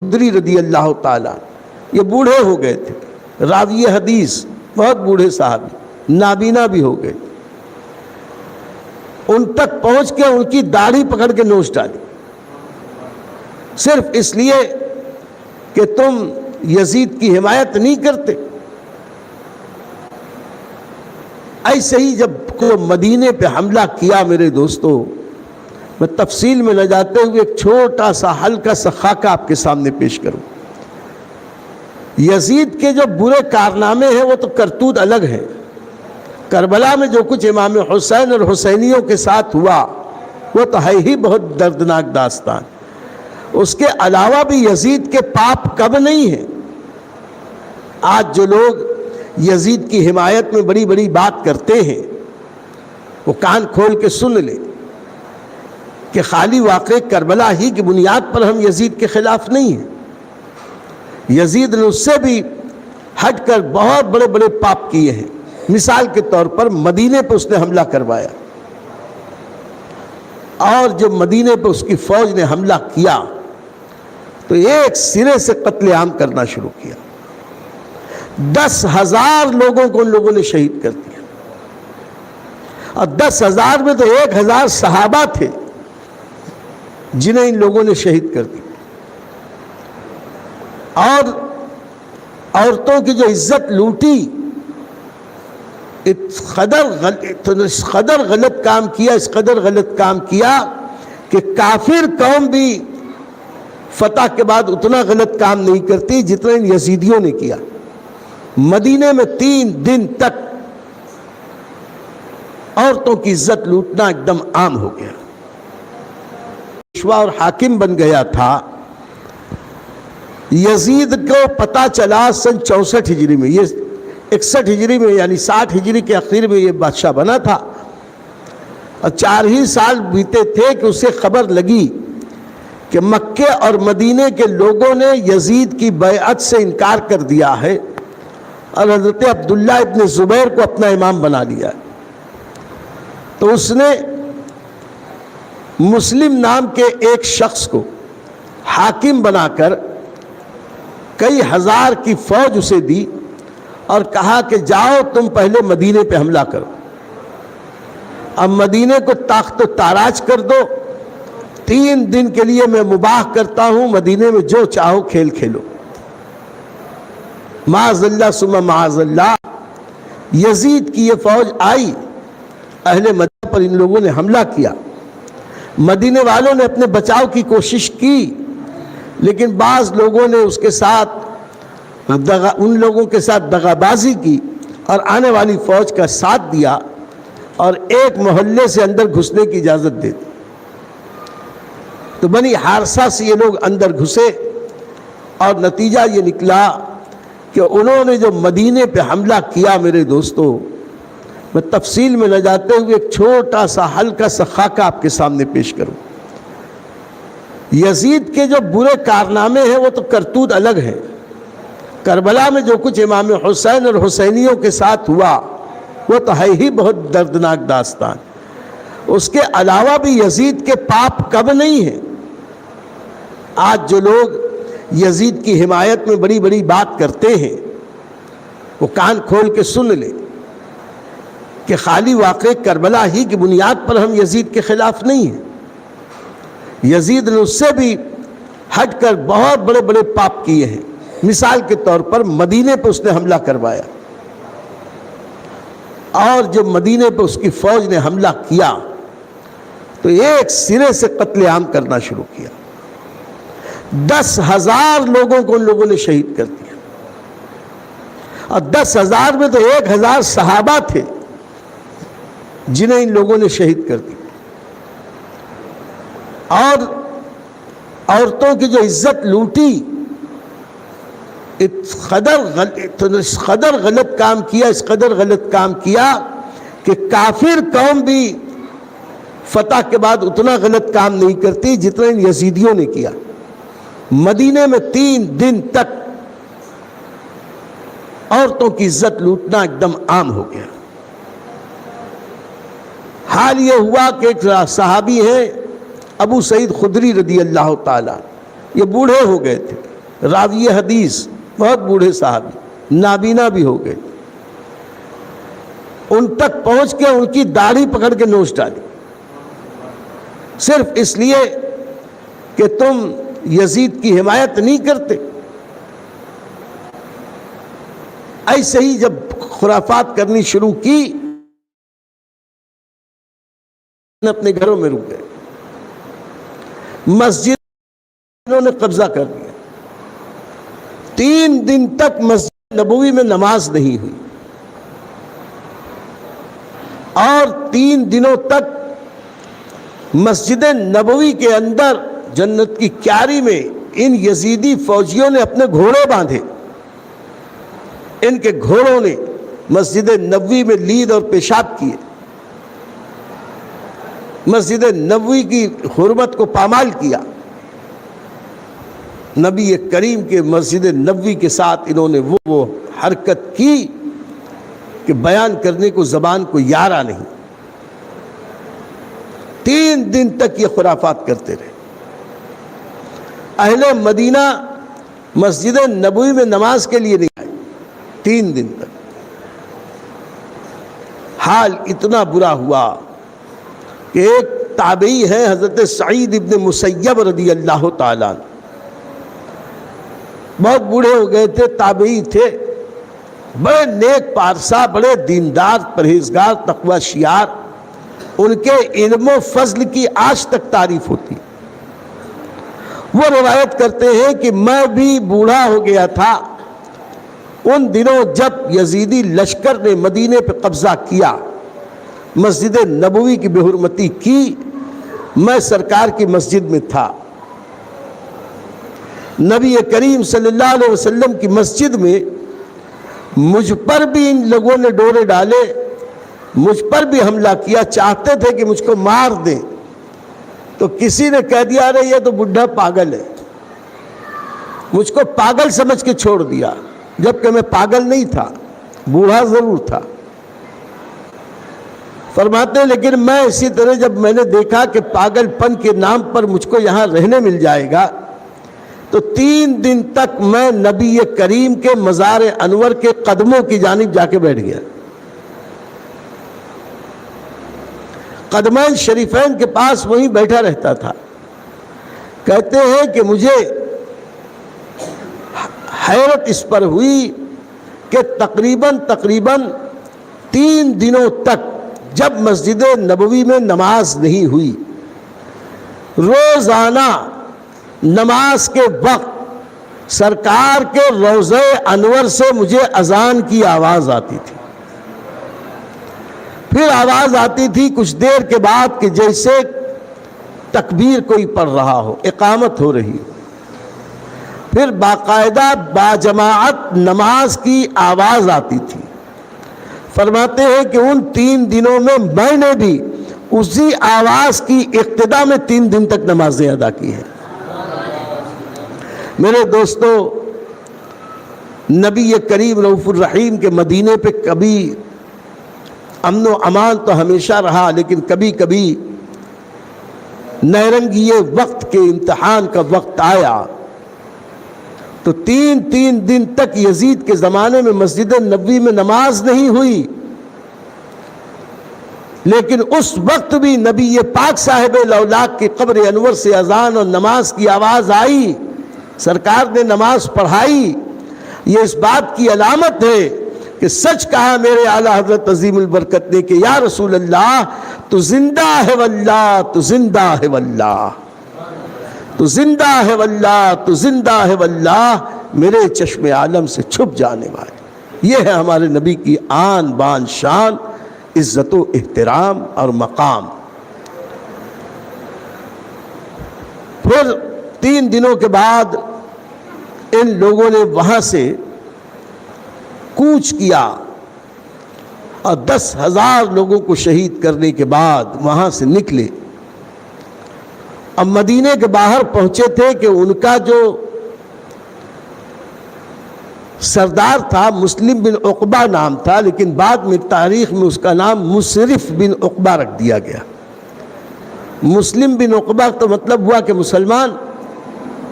خدری رضی اللہ تعالیٰ، یہ بوڑھے ہو گئے تھے، راوی حدیث، بہت بوڑھے صحابی، نابینا بھی ہو گئے، ان تک پہنچ کے ان کی داڑھی پکڑ کے نوچ ڈالی، صرف اس لیے کہ تم یزید کی حمایت نہیں کرتے۔ ایسے ہی جب کو مدینے پہ حملہ کیا میرے دوستو، میں تفصیل میں نہ جاتے ہوئے ایک چھوٹا سا ہلکا سا خاکہ آپ کے سامنے پیش کروں۔ یزید کے جو برے کارنامے ہیں وہ تو کرتوت الگ ہیں، کربلا میں جو کچھ امام حسین اور حسینیوں کے ساتھ ہوا وہ تو ہے ہی بہت دردناک داستان، اس کے علاوہ بھی یزید کے پاپ کم نہیں ہیں۔ آج جو لوگ یزید کی حمایت میں بڑی بڑی بات کرتے ہیں وہ کان کھول کے سن لے کہ خالی واقع کربلا ہی کی بنیاد پر ہم یزید کے خلاف نہیں ہیں، یزید نے اس سے بھی ہٹ کر بہت بڑے بڑے پاپ کیے ہیں۔ مثال کے طور پر مدینے پہ اس نے حملہ کروایا، اور جب مدینے پہ اس کی فوج نے حملہ کیا تو ایک سرے سے قتل عام کرنا شروع کیا، 10,000 لوگوں کو ان لوگوں نے شہید کر دیا، اور 10,000 میں تو 1,000 صحابہ تھے جنہیں ان لوگوں نے شہید کر دیا، اور عورتوں کی جو عزت لوٹی، اس قدر غلط کام کیا کہ کافر قوم بھی فتح کے بعد اتنا غلط کام نہیں کرتی جتنا ان یزیدیوں نے کیا۔ مدینے میں 3 دن تک عورتوں کی عزت لوٹنا ایک دم عام ہو گیا، پیشوا اور حاکم بن گیا تھا۔ یزید کو پتہ چلا سن 64 ہجری میں، یہ 61 ہجری میں یعنی 60 ہجری کے اخیر میں یہ بادشاہ بنا تھا، اور 4 ہی سال بیتے تھے کہ اسے خبر لگی کہ مکے اور مدینے کے لوگوں نے یزید کی بیعت سے انکار کر دیا ہے اور حضرت عبداللہ ابن زبیر کو اپنا امام بنا لیا ہے۔ تو اس نے مسلم نام کے ایک شخص کو حاکم بنا کر کئی ہزار کی فوج اسے دی اور کہا کہ جاؤ تم پہلے مدینے پہ حملہ کرو، اب مدینے کو تاخت و تاراج کر دو، 3 دن کے لیے میں مباح کرتا ہوں مدینے میں جو چاہو کھیل کھیلو۔ معاذ اللہ ثم معاذ اللہ، یزید کی یہ فوج آئی، اہل مدینہ پر ان لوگوں نے حملہ کیا، مدینے والوں نے اپنے بچاؤ کی کوشش کی، لیکن بعض لوگوں نے اس کے ساتھ ان لوگوں کے ساتھ دغا بازی کی اور آنے والی فوج کا ساتھ دیا اور ایک محلے سے اندر گھسنے کی اجازت دے دی۔ تو بنی حارثہ سے یہ لوگ اندر گھسے اور نتیجہ یہ نکلا کہ انہوں نے جو مدینے پہ حملہ کیا میرے دوستو، میں تفصیل میں نہ جاتے ہوئے ایک چھوٹا سا ہلکا سا خاکہ آپ کے سامنے پیش کروں۔ یزید کے جو برے کارنامے ہیں وہ تو کرتوت الگ ہیں، کربلا میں جو کچھ امام حسین اور حسینیوں کے ساتھ ہوا وہ تو ہے ہی بہت دردناک داستان، اس کے علاوہ بھی یزید کے پاپ کم نہیں ہیں۔ آج جو لوگ یزید کی حمایت میں بڑی بڑی بات کرتے ہیں وہ کان کھول کے سن لے کہ خالی واقع کربلا ہی کی بنیاد پر ہم یزید کے خلاف نہیں ہیں، یزید نے اس سے بھی ہٹ کر بہت بڑے بڑے پاپ کیے ہیں۔ مثال کے طور پر مدینے پہ اس نے حملہ کروایا، اور جب مدینے پہ اس کی فوج نے حملہ کیا تو ایک سرے سے قتل عام کرنا شروع کیا، 10,000 لوگوں کو ان لوگوں نے شہید کر دیا، اور 10,000 میں تو 1,000 صحابہ تھے جنہیں ان لوگوں نے شہید کر دیا، اور عورتوں کی جو عزت لوٹی، اس قدر غلط کام کیا کہ کافر قوم بھی فتح کے بعد اتنا غلط کام نہیں کرتی جتنا ان یزیدیوں نے کیا۔ مدینے میں 3 دن تک عورتوں کی عزت لوٹنا ایک دم عام ہو گیا۔ حال یہ ہوا کہ ایک صحابی ہیں ابو سعید خدری رضی اللہ تعالیٰ، یہ بوڑھے ہو گئے تھے، راوی حدیث، بہت بوڑھے صحابی، نابینا بھی ہو گئے، ان تک پہنچ کے ان کی داڑھی پکڑ کے نوچ ڈالی، صرف اس لیے کہ تم یزید کی حمایت نہیں کرتے۔ ایسے ہی جب خرافات کرنی شروع کی، اپنے گھروں میں رک گئے، مسجد انہوں نے قبضہ کر لیا، 3 دن تک مسجد نبوی میں نماز نہیں ہوئی، اور 3 دنوں تک مسجد نبوی کے اندر جنت کی کیاری میں ان یزیدی فوجیوں نے اپنے گھوڑے باندھے، ان کے گھوڑوں نے مسجد نبوی میں لید اور پیشاب کیے، مسجد نبوی کی حرمت کو پامال کیا۔ نبی کریم کے مسجد نبوی کے ساتھ انہوں نے وہ حرکت کی کہ بیان کرنے کو زبان کو یارا نہیں۔ 3 دن تک یہ خرافات کرتے رہے۔ اہل مدینہ مسجد نبوی میں نماز کے لیے نہیں آئے 3 دن تک۔ حال اتنا برا ہوا کہ ایک تابعی ہے حضرت سعید ابن مسیب رضی اللہ تعالیٰ، بہت بوڑھے ہو گئے تھے، تابعی تھے، بڑے نیک پارسا، بڑے دیندار، پرہیزگار، تقوی شیار، ان کے علم و فضل کی آج تک تعریف ہوتی۔ وہ روایت کرتے ہیں کہ میں بھی بوڑھا ہو گیا تھا ان دنوں جب یزیدی لشکر نے مدینے پہ قبضہ کیا، مسجد نبوی کی بے حرمتی کی، میں سرکار کی مسجد میں تھا، نبی کریم صلی اللہ علیہ وسلم کی مسجد میں مجھ پر بھی ان لوگوں نے ڈورے ڈالے، مجھ پر بھی حملہ کیا، چاہتے تھے کہ مجھ کو مار دیں، تو کسی نے کہہ دیا ارے یہ تو بڈھا پاگل ہے، مجھ کو پاگل سمجھ کے چھوڑ دیا، جبکہ میں پاگل نہیں تھا، بوڑھا ضرور تھا۔ فرماتے ہیں لیکن میں اسی طرح جب میں نے دیکھا کہ پاگل پن کے نام پر مجھ کو یہاں رہنے مل جائے گا، تو 3 دن تک میں نبی کریم کے مزار انور کے قدموں کی جانب جا کے بیٹھ گیا، قدمین شریفین کے پاس وہیں بیٹھا رہتا تھا۔ کہتے ہیں کہ مجھے حیرت اس پر ہوئی کہ تقریباً 3 دنوں تک جب مسجد نبوی میں نماز نہیں ہوئی، روزانہ نماز کے وقت سرکار کے روضہ انور سے مجھے اذان کی آواز آتی تھی، پھر آواز آتی تھی کچھ دیر کے بعد کہ جیسے تکبیر کوئی پڑھ رہا ہو، اقامت ہو رہی ہو، پھر باقاعدہ باجماعت نماز کی آواز آتی تھی۔ فرماتے ہیں کہ ان 3 دنوں میں میں نے بھی اسی آواز کی اقتدا میں 3 دن تک نمازیں ادا کی ہیں۔ میرے دوستو، نبی کریم رؤوف الرحیم کے مدینے پہ کبھی امن و امان تو ہمیشہ رہا، لیکن کبھی کبھی نیرنگی وقت کے امتحان کا وقت آیا تو 3 دن تک یزید کے زمانے میں مسجد نبوی میں نماز نہیں ہوئی، لیکن اس وقت بھی نبی پاک صاحب لولاک کی قبر انور سے اذان اور نماز کی آواز آئی، سرکار نے نماز پڑھائی۔ یہ اس بات کی علامت ہے کہ سچ کہا میرے اعلیٰ حضرت عظیم البرکت نے کہ یا رسول اللہ تو زندہ ہے واللہ، تو زندہ ہے واللہ، تو زندہ ہے واللہ، تو زندہ ہے واللہ، میرے چشم عالم سے چھپ جانے والے۔ یہ ہے ہمارے نبی کی آن بان شان، عزت و احترام اور مقام۔ پھر 3 دنوں کے بعد ان لوگوں نے وہاں سے کوچ کیا اور 10,000 لوگوں کو شہید کرنے کے بعد وہاں سے نکلے۔ اب مدینے کے باہر پہنچے تھے کہ ان کا جو سردار تھا مسلم بن عقبہ نام تھا، لیکن بعد میں تاریخ میں اس کا نام مسرف بن عقبہ رکھ دیا گیا۔ مسلم بن عقبہ تو مطلب ہوا کہ مسلمان،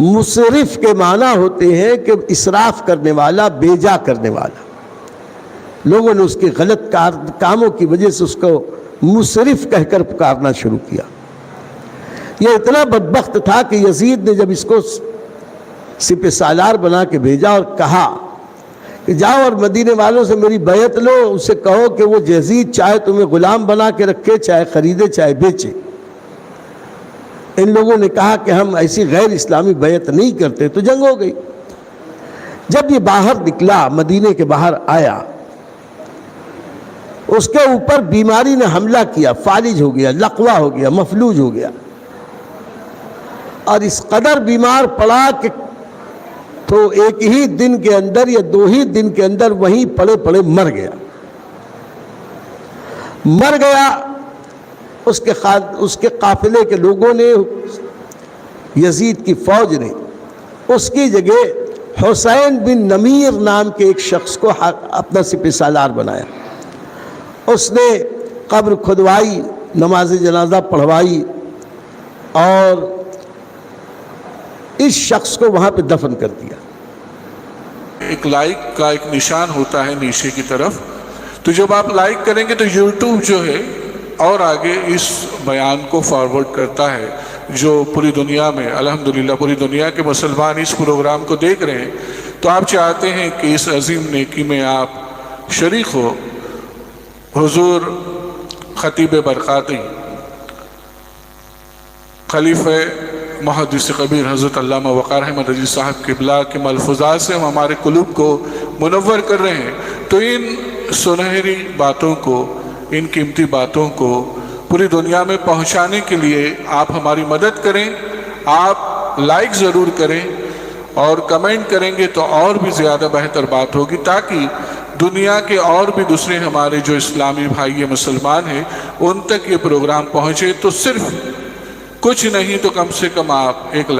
مصرف کے معنی ہوتے ہیں کہ اسراف کرنے والا، بیجا کرنے والا. لوگوں نے اس کے غلط کاموں کی وجہ سے اس کو مصرف کہہ کر پکارنا شروع کیا. یہ اتنا بدبخت تھا کہ یزید نے جب اس کو سپہ سالار بنا کے بھیجا اور کہا کہ جاؤ اور مدینے والوں سے میری بیعت لو، اسے کہو کہ وہ یزید چاہے تمہیں غلام بنا کے رکھے، چاہے خریدے چاہے بیچے. ان لوگوں نے کہا کہ ہم ایسی غیر اسلامی بیعت نہیں کرتے، تو جنگ ہو گئی. جب یہ باہر نکلا، مدینے کے باہر آیا، اس کے اوپر بیماری نے حملہ کیا، فالج ہو گیا، لقوہ ہو گیا، مفلوج ہو گیا، اور اس قدر بیمار پڑا کہ تو ایک ہی دن کے اندر یا 2 ہی دن کے اندر وہیں پڑے پڑے مر گیا. اس کے قافلے کے لوگوں نے، یزید کی فوج نے اس کی جگہ حسین بن نمیر نام کے ایک شخص کو اپنا سپہ سالار بنایا. اس نے قبر کھدوائی، نماز جنازہ پڑھوائی اور اس شخص کو وہاں پہ دفن کر دیا. ایک لائک کا ایک نشان ہوتا ہے نیچے کی طرف، تو جب آپ لائک کریں گے تو یوٹیوب جو ہے اور آگے اس بیان کو فارورڈ کرتا ہے، جو پوری دنیا میں الحمدللہ پوری دنیا کے مسلمان اس پروگرام کو دیکھ رہے ہیں. تو آپ چاہتے ہیں کہ اس عظیم نیکی میں آپ شریک ہو. حضور خطیب برقاتی، خلیفہ محدث کبیر حضرت علامہ وقار احمد رضوی صاحب قبلہ کے ملفوظات سے ہم ہمارے قلوب کو منور کر رہے ہیں. تو ان سنہری باتوں کو، ان قیمتی باتوں کو پوری دنیا میں پہنچانے کے لیے آپ ہماری مدد کریں. آپ لائک ضرور کریں اور کمنٹ کریں گے تو اور بھی زیادہ بہتر بات ہوگی، تاکہ دنیا کے اور بھی دوسرے ہمارے جو اسلامی بھائی مسلمان ہیں ان تک یہ پروگرام پہنچے. تو صرف کچھ نہیں تو کم سے کم آپ ایک